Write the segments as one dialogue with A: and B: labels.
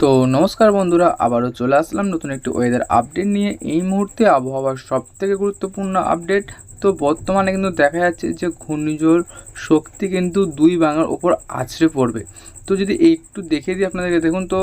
A: তো নমস্কার বন্ধুরা, আবারও চলে আসলাম নতুন একটি ওয়েদার আপডেট নিয়ে। এই মুহূর্তে আবহাওয়ার সবথেকে গুরুত্বপূর্ণ আপডেট। তো বর্তমানে কিন্তু দেখা যাচ্ছে যে ঘূর্ণিঝড় শক্তি কিন্তু দুই বাংলার ওপর আছড়ে পড়বে। তো যদি একটু দেখে দিই আপনাদেরকে, দেখুন তো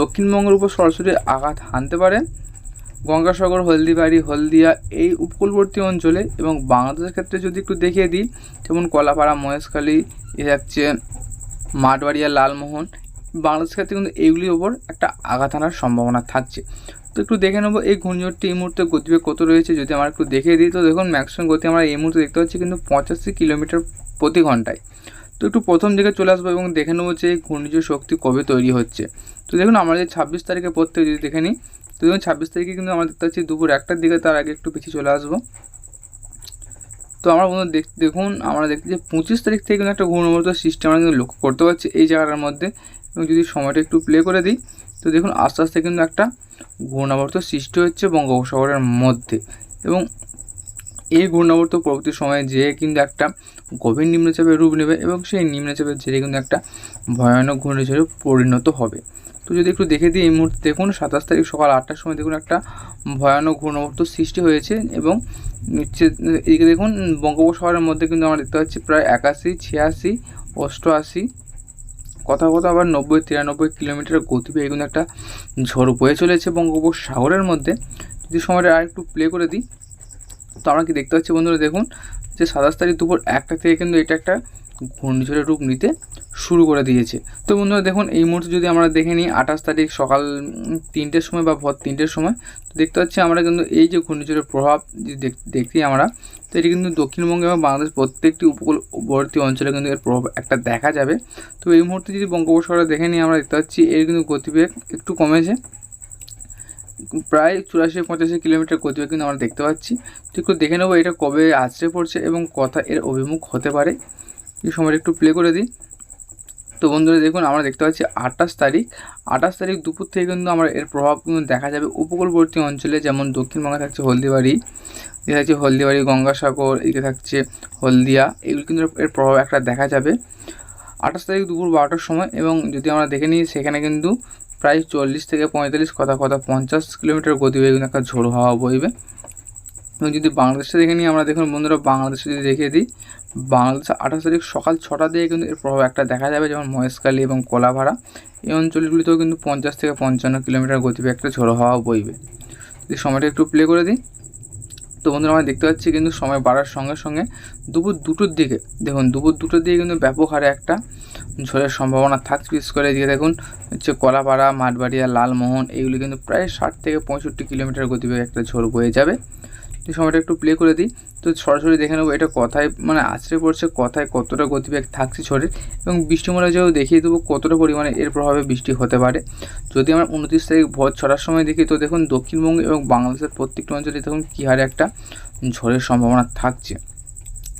A: দক্ষিণবঙ্গের উপর সরাসরি আঘাত হানতে পারে গঙ্গাসাগর, হলদিবাড়ি, হলদিয়া এই উপকূলবর্তী অঞ্চলে। এবং বাংলাদেশের ক্ষেত্রে যদি একটু দেখিয়ে দিই, যেমন কলাপাড়া, মহেশখালী, এ যাচ্ছে মাঠবাড়িয়া, লালমোহন, বাংলাদেশের ক্ষেত্রে কিন্তু এইগুলির ওপর একটা আঘাত আনার সম্ভাবনা থাকছে। তো একটু দেখে নেবো এই ঘূর্ণিঝড়টি এই মুহূর্তে গতিবেগ কত রয়েছে। যদি আমরা একটু দেখিয়ে দিই, তো দেখুন ম্যাক্সিমাম গতি আমরা এই মুহূর্তে দেখতে পাচ্ছি কিন্তু 85 কিলোমিটার প্রতি ঘন্টায়। তো একটু প্রথম দিকে চলে আসবো এবং দেখে নেবো যে ঘূর্ণিঝড় শক্তি কবে তৈরি হচ্ছে। তো দেখুন আমরা যে 26 তারিখে পর থেকে যদি দেখে নিই, তো দেখুন 26 তারিখে কিন্তু আমরা দেখতে পাচ্ছি দুপুর 1টার দিকে। তার আগে একটু পিছিয়ে চলে আসবো। তো আমরা বন্ধু দেখুন আমরা দেখতে যে 25 তারিখ থেকে কিন্তু একটা ঘূর্ণিঝড় সৃষ্টি আমরা কিন্তু লক্ষ্য করতে পারছি এই জায়গাটার মধ্যে। এবং যদি সময়টা একটু প্লে করে দিই, তো দেখুন আস্তে আস্তে কিন্তু একটা ঘূর্ণাবর্ত সৃষ্টি হচ্ছে বঙ্গোপসাগরের মধ্যে। এবং এই ঘূর্ণাবর্ত পরবর্তী সময়ে যেয়ে কিন্তু একটা গভীর নিম্নচাপের রূপ নেবে এবং সেই নিম্নচাপের জেরে কিন্তু একটা ভয়ানক ঘূর্ণিঝড়ে পরিণত হবে। তো যদি একটু দেখে দিই, এই মুহূর্তে দেখুন 27 তারিখ সকাল 8টার সময় দেখুন একটা ভয়ানক ঘূর্ণাবর্ত সৃষ্টি হয়েছে। এবং নিচে এদিকে দেখুন বঙ্গোপসাগরের মধ্যে কিন্তু আমরা দেখতে পাচ্ছি প্রায় 81, 86, 88, কোথাও কোথাও আবার 90, 93 কিলোমিটার গতিবেগে কিন্তু একটা ঝড় বয়ে চলেছে বঙ্গোপসাগরের মধ্যে। যদি সময়টা আর একটু প্লে করে দিই, তো আমরা কি দেখতে পাচ্ছি বন্ধুরা, দেখুন যে 27 তারিখ দুপুর 1টা থেকে কিন্তু এটা একটা ঘূর্ণিঝড়ের রূপ নিতে শুরু করে দিয়েছে। তো বন্ধুরা দেখুন এই মুহূর্তে যদি আমরা দেখে নিই 28 তারিখ সকাল 3টের সময় বা ভোর 3টের সময়, তো দেখতে পাচ্ছি আমরা কিন্তু এই যে ঘূর্ণিঝড়ের প্রভাব দেখি আমরা, তো এটি কিন্তু দক্ষিণবঙ্গ এবং বাংলাদেশ প্রত্যেকটি উপকূলবর্তী অঞ্চলে কিন্তু এর প্রভাব একটা দেখা যাবে। তো এই মুহূর্তে যদি বঙ্গোপসাগরে দেখে নিই, আমরা দেখতে পাচ্ছি এর কিন্তু গতিবেগ একটু কমেছে, প্রায় 84-85 কিলোমিটার গতিবেগ কিন্তু আমরা দেখতে পাচ্ছি। তো একটু দেখে নেবো এটা কবে আছড়ে পড়ছে এবং কথা এর অভিমুখ হতে পারে। এই সময়টা একটু প্লে করে দিই। তো বন্ধুরা দেখুন আমরা দেখতে পাচ্ছি 28 তারিখ দুপুর থেকে কিন্তু আমরা এর প্রভাব কিন্তু দেখা যাবে উপকূলবর্তী অঞ্চলে, যেমন দক্ষিণবঙ্গে থাকছে হলদিবাড়ি, এদিকে থাকছে হলদিবাড়ি, গঙ্গাসাগর, এদিকে থাকছে হলদিয়া, এগুলো কিন্তু এর প্রভাব একটা দেখা যাবে 28 তারিখ দুপুর 12টার সময়। এবং যদি আমরা দেখে নিই, সেখানে কিন্তু প্রায় 40 থেকে 45, কথা 50 কিলোমিটার গতিবেগে কিন্তু একটা ঝোড়ো হাওয়া বইবে। এবং যদি বাংলাদেশে দেখে নিই, আমরা দেখুন বন্ধুরা বাংলাদেশে যদি দেখিয়ে দিই, বাংলাদেশে 28 তারিখ সকাল 6টা দিয়ে কিন্তু এর প্রভাব একটা দেখা যাবে, যেমন মহেশখালী এবং কলাপাড়া এই অঞ্চলগুলিতেও কিন্তু 50 থেকে 55 কিলোমিটার গতিবেগে একটা ঝোড়ো হাওয়া বইবে। যদি সময়টা একটু প্লে করে দিই, তো বন্ধুরা আমরা দেখতে পাচ্ছি কিন্তু সময় বাড়ার সঙ্গে সঙ্গে দুপুর 2টোর দিকে, দেখুন দুপুর 2টোর দিকে কিন্তু ব্যাপক হারে একটা ঝড়ের সম্ভাবনা থাকছে। বিশেষ করে এদিকে দেখুন হচ্ছে কলাপাড়া, মাঠবাড়িয়া, লালমোহন, এইগুলি কিন্তু প্রায় 60 থেকে 65 কিলোমিটার গতিবেগে একটা ঝড় বয়ে যাবে। এই সময়টা একটু প্লে করে দিই, তো সরাসরি দেখে নেবো এটা কথায় আছড়ে পড়ছে, কথায় কতটা গতিবেগ থাকছে ঝড়ের। এবং বৃষ্টিমূলক দেখিয়ে দেবো কতটা পরিমাণে এর প্রভাবে বৃষ্টি হতে পারে। যদি আমরা 29 তারিখ ভোর 6টার সময় দেখি, তো দেখুন দক্ষিণবঙ্গ এবং বাংলাদেশের প্রত্যেকটি অঞ্চলে দেখুন কী হারে একটা ঝড়ের সম্ভাবনা থাকছে,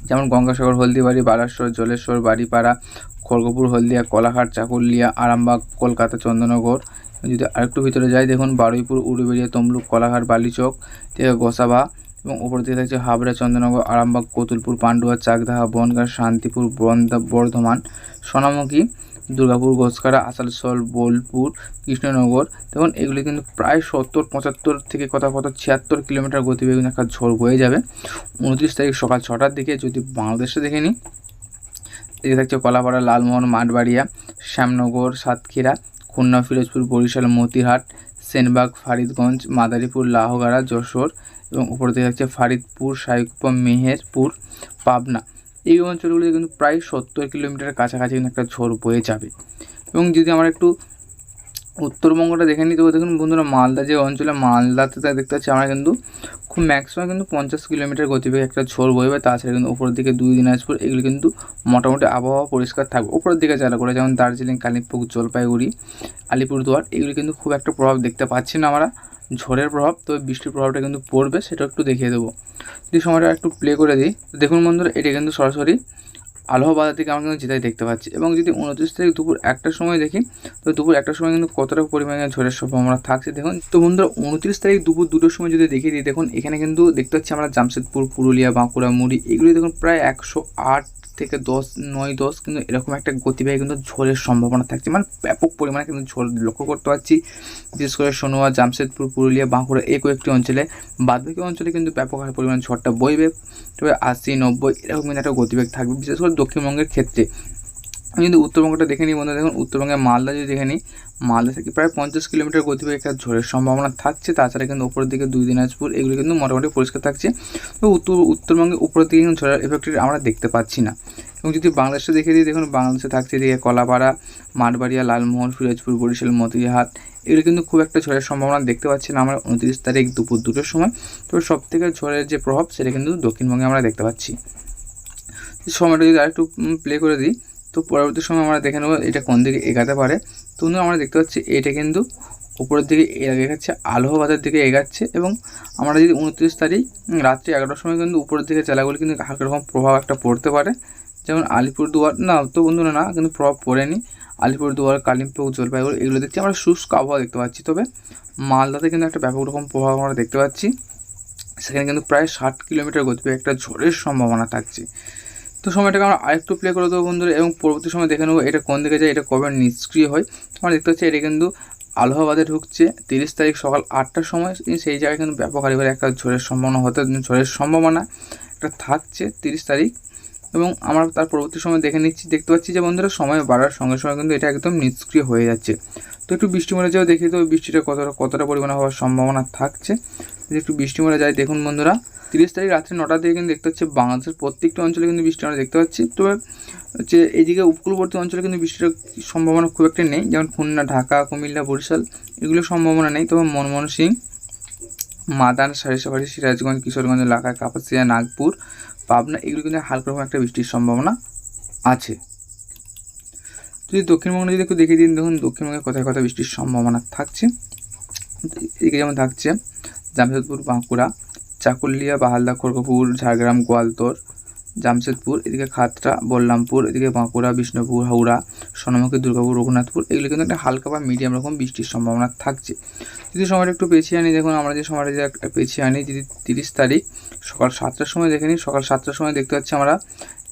A: যেমন গঙ্গাসাগর, হলদিবাড়ি, বালাসোর, জলেশ্বর, বাড়িপাড়া, খড়গপুর, হলদিয়া, কোলাঘাট, চাকুলিয়া, আরামবাগ, কলকাতা, চন্দননগর। যদি আরেকটু ভিতরে যাই, দেখুন বারুইপুর, উলুবেড়িয়া, তমলুক, কোলাঘাট, বালিচক থেকে গোসাবা, এবং উপর দিকে থাকছে হাবড়া, চন্দননগর, আরামবাগ, কতুলপুর, পান্ডুয়া, চাকদাহা, বনগাঁ, শান্তিপুর, বর্ধমান, সোনামুখী, দুর্গাপুর, ঘোষকারা, আসানসোল, বোলপুর, কৃষ্ণনগর। দেখুন এগুলি কিন্তু প্রায় 70-75 থেকে কথা 76 কিলোমিটার গতিবেগে একটা ঝড় বয়ে যাবে 29 তারিখ সকাল 6টার দিকে। যদি বাংলাদেশে দেখে নিই, এদিকে থাকছে কলাপাড়া, লালমোহন, মাঠবাড়িয়া, শ্যামনগর, সাতক্ষীরা, খুলনা, ফিরোজপুর, বরিশাল, মতিহাট, সেনবাগ, ফরিদগঞ্জ, মাদারীপুর, লাউগাড়া, যশোর, এবং উপর দিকে থাকছে ফরিদপুর, সাইকুপা, মেহেরপুর, পাবনা। এই অঞ্চলগুলিতে কিন্তু প্রায় 70 কিলোমিটারের কাছাকাছি কিন্তু একটা ঝড় বয়ে যাবে। এবং যদি আমরা একটু উত্তরবঙ্গটা দেখে নিই, তো দেখুন বন্ধুরা মালদা যে অঞ্চলে, মালদাতে দেখতে পাচ্ছি আমরা কিন্তু খুব ম্যাক্সিমাম কিন্তু 50 কিলোমিটার গতিবেগে একটা ঝড় বইবে। তাছাড়া কিন্তু উপরের দিকে 2 দিনাজপুর, এগুলো কিন্তু মোটামুটি আবহাওয়া পরিষ্কার থাকবে। উপরের দিকে যারা করে, যেমন দার্জিলিং, কালিম্পং, জলপাইগুড়ি, আলিপুরদুয়ার, এগুলি কিন্তু খুব একটা প্রভাব দেখতে পাচ্ছি না আমরা ঝড়ের প্রভাব। তো বৃষ্টির প্রভাবটা কিন্তু পড়বে, সেটা একটু দেখিয়ে দেবো। যদি সময়টা একটু প্লে করে দিই, দেখুন বন্ধুরা এটা কিন্তু সরাসরি আলহাবাদ থেকে আমরা কিন্তু যেটাই দেখতে পাচ্ছি। এবং যদি 29 তারিখ দুপুর 1টার সময় দেখি, তো দুপুর 1টার সময় কিন্তু কতটা পরিমাণে ঝড়ের সম্ভাবনা থাকছে দেখুন। তো বন্ধুরা 29 তারিখ দুপুর 2টোর সময় যদি দেখিয়ে দিই, দেখুন এখানে কিন্তু দেখতে পাচ্ছি আমরা জামশেদপুর, পুরুলিয়া, বাঁকুড়া, মুড়ি এগুলি দেখুন প্রায় 108 থেকে 9-10 কিন্তু এরকম একটা গতিবেগে কিন্তু ঝড়ের সম্ভাবনা থাকছে, মানে ব্যাপক পরিমাণে কিন্তু ঝড় লক্ষ্য করতে পারছি। বিশেষ করে সোনোয়া, জামশেদপুর, পুরুলিয়া, বাঁকুড়া এই কয়েকটি অঞ্চলে, বাদবাকি অঞ্চলে কিন্তু ব্যাপক পরিমাণে ঝড়টা বইবে। তবে 80-90 এরকম কিন্তু একটা গতিবেগ থাকবে, বিশেষ করে দক্ষিণবঙ্গের ক্ষেত্রে। আমি যদি উত্তরবঙ্গটা দেখে নিই বন্ধুরা, দেখুন উত্তরবঙ্গের মালদা যদি দেখে নিই, মালদা থেকে প্রায় 50 কিলোমিটার গতিবেগে একটা ঝড়ের সম্ভাবনা থাকছে। তাছাড়া কিন্তু উপরের দিকে 2 দিনাজপুর এগুলো কিন্তু মোটামুটি পরিষ্কার থাকছে। তো উত্তরবঙ্গে উপরের দিকে কিন্তু ঝড়ের এফেক্ট আমরা দেখতে পাচ্ছি না। এবং যদি বাংলাদেশে দেখে দিই, দেখুন বাংলাদেশে থাকছে এদিকে কলাপাড়া, মাঠবাড়িয়া, লালমোহন, ফিরোজপুর, বরিশাল, মতিহাট এগুলো কিন্তু খুব একটা ঝড়ের সম্ভাবনা দেখতে পাচ্ছি না আমরা 29 তারিখ দুপুর 2টোর সময়। তবে সবথেকে ঝড়ের যে প্রভাব সেটা কিন্তু দক্ষিণবঙ্গে আমরা দেখতে পাচ্ছি। সময়টা যদি আরেকটু প্লে করে দিই, তো পরবর্তী সময় আমরা দেখে নেবো এটা কোন দিকে এগাতে পারে। তো আমরা দেখতে পাচ্ছি এটা কিন্তু উপরের দিকে এগাচ্ছে, আলহাবাদের দিকে এগাচ্ছে। এবং আমরা যদি 29 তারিখ রাত্রি 11টার সময় কিন্তু উপরের দিকে জেলাগুলি কিন্তু হালকা রকম প্রভাব একটা পড়তে পারে, যেমন আলিপুরদুয়ার না, তো বন্ধুরা না কিন্তু প্রভাব পড়েনি। আলিপুরদুয়ার, কালিম্পং, জলপাইগুড়ি এগুলো দেখছি আমরা শুষ্ক আবহাওয়া দেখতে পাচ্ছি। তবে মালদাতে কিন্তু একটা ব্যাপক রকম প্রভাব আমরা দেখতে পাচ্ছি, সেখানে কিন্তু প্রায় 60 কিলোমিটার গতিবেগে একটা ঝড়ের সম্ভাবনা থাকছে। তো সময়টাকে আমরা আরেকটু প্লে করে দেবো বন্ধুরা, এবং পরবর্তী সময় দেখে নেবো এটা কোন দিকে যায়, এটা কবে নিষ্ক্রিয় হয়। আমরা দেখতে পাচ্ছি এটা কিন্তু আলহাবাদে ঢুকছে 30 তারিখ সকাল 8টার সময়। সেই জায়গায় কিন্তু ব্যাপক হারে একটা ঝড়ের সম্ভাবনা একটা থাকছে 30 তারিখ। এবং আমরা তার পরবর্তী সময় দেখতে পাচ্ছি যে বন্ধুরা সময় বাড়ার সঙ্গে সঙ্গে কিন্তু এটা একদম নিষ্ক্রিয় হয়ে যাচ্ছে। তো একটু বৃষ্টি মরে যাও দেখি, তো বৃষ্টিটা কতটা পরিমাণে হওয়ার সম্ভাবনা থাকছে। যদি একটু বৃষ্টি মরে যায়, দেখুন বন্ধুরা 30 তারিখ রাত্রি 9টার দিকে কিন্তু দেখতে পাচ্ছি বাংলাদেশের প্রত্যেকটা অঞ্চলে কিন্তু বৃষ্টি আমরা দেখতে পাচ্ছি। তবে হচ্ছে এইদিকে উপকূলবর্তী অঞ্চলে কিন্তু বৃষ্টির সম্ভাবনা খুব একটা নেই, যেমন খুলনা, ঢাকা, কুমিল্লা, বরিশাল এগুলোর সম্ভাবনা নেই। তবে ময়মনসিংহ, মাদান, সরিষাবাড়ি, সিরাজগঞ্জ, কিশোরগঞ্জ এলাকায়, কাপাসিয়া, নাগপুর, পাবনা এগুলো কিন্তু হালকা রকম একটা বৃষ্টির সম্ভাবনা আছে। যদি দক্ষিণবঙ্গে যদি একটু দেখিয়ে দিন, দেখুন দক্ষিণবঙ্গে কোথায় কোথায় বৃষ্টির সম্ভাবনা থাকছে। এদিকে যেমন থাকছে জামশেদপুর, বাঁকুড়া, চাকুলিয়া, বাহালদা, খড়গপুর, ঝাড়গ্রাম, গোয়ালতোড়, জামশেদপুর, এদিকে খাতড়া, বল্লামপুর, এদিকে বাঁকুড়া, বিষ্ণুপুর, হাওড়া, সোনামুখী, দুর্গাপুর, রঘুনাথপুর এগুলো কিন্তু একটা হালকা বা মিডিয়াম রকম বৃষ্টির সম্ভাবনা থাকছে। যদি সময়টা একটু পেছিয়ে আনি, দেখুন আমরা যে সময়টা যে পেছিয়ে আনি, যদি 30 তারিখ সকাল 7টার সময় দেখে নিই, সকাল 7টার সময় দেখতে পাচ্ছি আমরা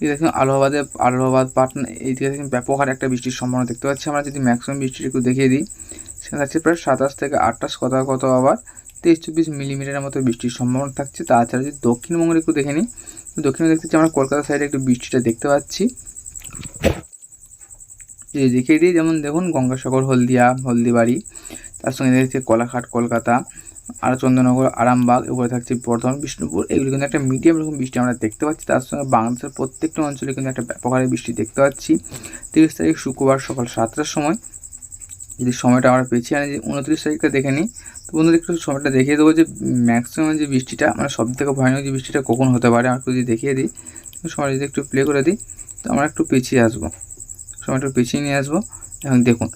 A: এই দেখুন আলহাবাদ, পাটনা এই দিকে দেখুন ব্যাপক হারে একটা বৃষ্টির সম্ভাবনা দেখতে পাচ্ছি আমরা। যদি ম্যাক্সিমাম বৃষ্টির একটু দেখিয়ে দিই, সেখানে থাকছে প্রায় 27 থেকে 28 কত আবার 23-24 মিলিমিটারের মতো বৃষ্টির সম্ভাবনা থাকছে। তাছাড়া যদি দক্ষিণবঙ্গের একটু দেখে নিই, দক্ষিণে দেখতে পাচ্ছি আমরা কলকাতা সাইডে একটু বৃষ্টিটা দেখতে পাচ্ছি। যদি দেখিয়ে দিই, যেমন দেখুন গঙ্গাসাগর, হলদিবাড়ি, তার সঙ্গে দেখছি কোলাঘাট, কলকাতা, আর চন্দ্রনগর, আরামবাগ, এগুলো থাকছে বর্ধমান, বিষ্ণুপুর এগুলো কিন্তু একটা মিডিয়াম রকম বৃষ্টি আমরা দেখতে পাচ্ছি। তার সঙ্গে বাংলাদেশের প্রত্যেকটা অঞ্চলে কিন্তু একটা ব্যাপক হারে বৃষ্টি দেখতে পাচ্ছি। 30 তারিখ শুক্রবার সকাল 7টার সময়। যদি সময়টা আমরা পেছিয়ে আনি, যে 29 তারিখটা দেখে নিই, তো বন্ধুরা একটু সময়টা দেখিয়ে দেবো যে ম্যাক্সিমাম যে বৃষ্টিটা মানে সব থেকে ভয়ানক যে বৃষ্টিটা কখন হতে পারে আমরা যদি দেখিয়ে দিই, সময় যদি একটু প্লে করে দিই, তো আমরা একটু পেছিয়ে আসবো, সময়টা পেছিয়ে নিয়ে আসবো। এখন দেখুন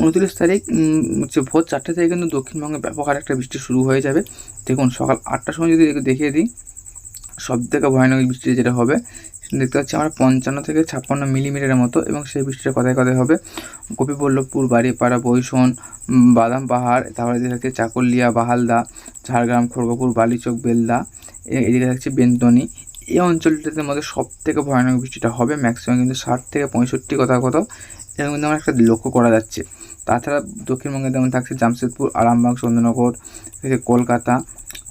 A: 29 তারিখ হচ্ছে ভোর 4টে থেকে কিন্তু দক্ষিণবঙ্গে ব্যাপক হারে একটা বৃষ্টি শুরু হয়ে যাবে। দেখুন সকাল 8টার সময় যদি দেখিয়ে দিই, সব থেকে ভয়ানক বৃষ্টি যেটা হবে দেখতে পাচ্ছি আমরা 55 থেকে 56 মিলিমিটারের মতো। এবং সেই বৃষ্টিটা কোথায় কোথায় হবে, গোপীবল্লভপুর, বাড়িপাড়া, বৈষণ, বাদাম পাহাড়, তারপরে থাকছে চাকুলিয়া, বাহালদা, ঝাড়গ্রাম, খড়গপুর, বালিচক, বেলদা, এদিকে থাকছে বেন্তনি এই অঞ্চলটার মধ্যে সব থেকে ভয়ানক বৃষ্টিটা হবে। ম্যাক্সিমাম কিন্তু 60 থেকে 65 কোথাও এরকম কিন্তু আমার একটা লক্ষ্য করা যাচ্ছে। তাছাড়া দক্ষিণবঙ্গে যেমন থাকছে জামশেদপুর, আরামবাগ, চন্দ্রনগর, কলকাতা,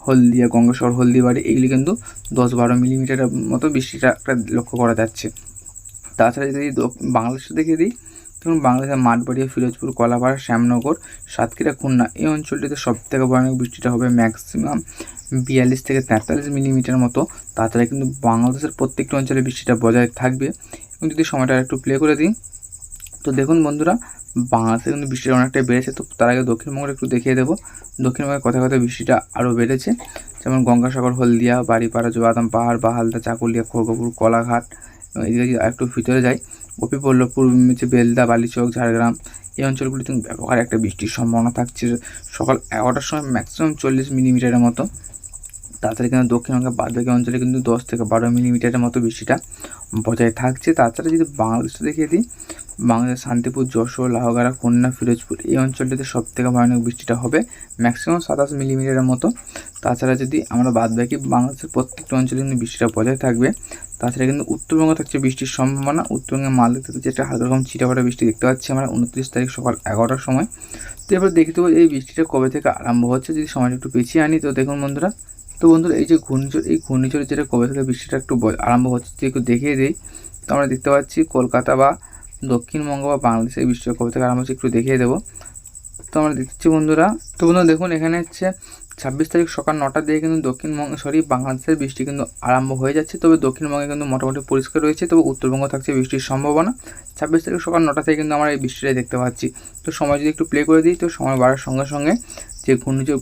A: হলদিয়া, গঙ্গাসাগর, হলদিবাড়ি এগুলি কিন্তু 10-12 মিলিমিটারের মতো বৃষ্টিটা একটা লক্ষ্য করা যাচ্ছে। তাছাড়া যদি বাংলাদেশে দেখিয়ে দিই, যেমন বাংলাদেশের মাঠবাড়িয়া, ফিরোজপুর, কলাপাড়া, শ্যামনগর, সাতক্ষীরা, খুলনা এই অঞ্চলটিতে সব থেকে ভয়ানক বৃষ্টিটা হবে ম্যাক্সিমাম 42 থেকে 43 মিলিমিটার মতো। তাছাড়া কিন্তু বাংলাদেশের প্রত্যেকটা অঞ্চলে বৃষ্টিটা বজায় থাকবে। এবং যদি সময়টা একটু প্লে করে দিই, তো দেখুন বন্ধুরা বাংলাদেশে কিন্তু বৃষ্টিটা অনেকটাই বেড়েছে। তো তার আগে দক্ষিণবঙ্গের একটু দেখিয়ে দেবো, দক্ষিণবঙ্গে কোথায় কোথায় বৃষ্টিটা আরও বেড়েছে, যেমন গঙ্গাসাগর, হলদিয়া, বাড়িপাড়া, বাদাম পাহাড়, বাহালদা, চাকুলিয়া, খড়গপুর, কোলাঘাট। এদিকে যদি একটু ভিতরে যাই, গোপীবল্লভপুর, বেলদা, বালিচক, ঝাড়গ্রাম এই অঞ্চলগুলিতে ব্যাপক হারে একটা বৃষ্টির সম্ভাবনা থাকছে সকাল 11টার সময় ম্যাক্সিমাম 40 মিলিমিটারের মতো। তাছাড়া কিন্তু দক্ষিণবঙ্গের বাদবাকি অঞ্চলে কিন্তু 10 থেকে 12 মিলিমিটারের মতো বৃষ্টিটা বজায় থাকছে। তাছাড়া যদি বাংলাদেশটা দেখিয়ে দিই, বাংলাদেশ শান্তিপুর, যশোর, লাউগাড়া, খুলনা, ফিরোজপুর এই অঞ্চলটিতে সবথেকে ভয়ানক বৃষ্টিটা হবে, ম্যাক্সিমাম 27 মিলিমিটারের মতো। তাছাড়া যদি আমরা বাদবাকি বাংলাদেশের প্রত্যেকটা অঞ্চলে কিন্তু বৃষ্টিটা বজায় থাকবে। তাছাড়া কিন্তু উত্তরবঙ্গ থাকছে বৃষ্টির সম্ভাবনা। উত্তরবঙ্গে মালদাতে যেটা হালকা রকম ছিটাফাটা বৃষ্টি দেখতে পাচ্ছি আমরা 29 তারিখ সকাল 11টার সময়। তো এবার দেখতে পাবো এই বৃষ্টিটা কবে থেকে আরম্ভ হচ্ছে। যদি সময়টা একটু পিছিয়ে আনি তো দেখুন বন্ধুরা, এই যে ঘূর্ণিঝড়, এই ঘূর্ণিঝড়ের যেটা কবে থেকে বৃষ্টিটা একটু আরম্ভ হচ্ছে যদি একটু দেখিয়ে দিই, তো আমরা দেখতে পাচ্ছি কলকাতা বা দক্ষিণবঙ্গ বা বাংলাদেশে এই বৃষ্টিটা কবে থেকে আরম্ভ হচ্ছে একটু দেখিয়ে দেবো। তো আমরা দেখছি বন্ধুরা, দেখুন এখানে হচ্ছে 26 তারিখ সকাল 9টার দিকে কিন্তু বাংলাদেশের বৃষ্টি কিন্তু আরম্ভ হয়ে যাচ্ছে। তবে দক্ষিণবঙ্গে কিন্তু মোটামুটি পরিষ্কার রয়েছে, তবে উত্তরবঙ্গ থাকছে বৃষ্টির সম্ভাবনা। 26 তারিখ সকাল 9টা থেকে কিন্তু আমরা এই বৃষ্টিটাই দেখতে পাচ্ছি। তো সময় যদি একটু প্লে করে দিই, তো সময় বাড়ার সঙ্গে সঙ্গে যে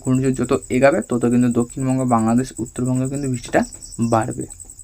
A: ঘূর্ণিঝড় যত এগাবে তত কিন্তু দক্ষিণবঙ্গ, বাংলাদেশ, উত্তরবঙ্গে কিন্তু বৃষ্টিটা বাড়বে।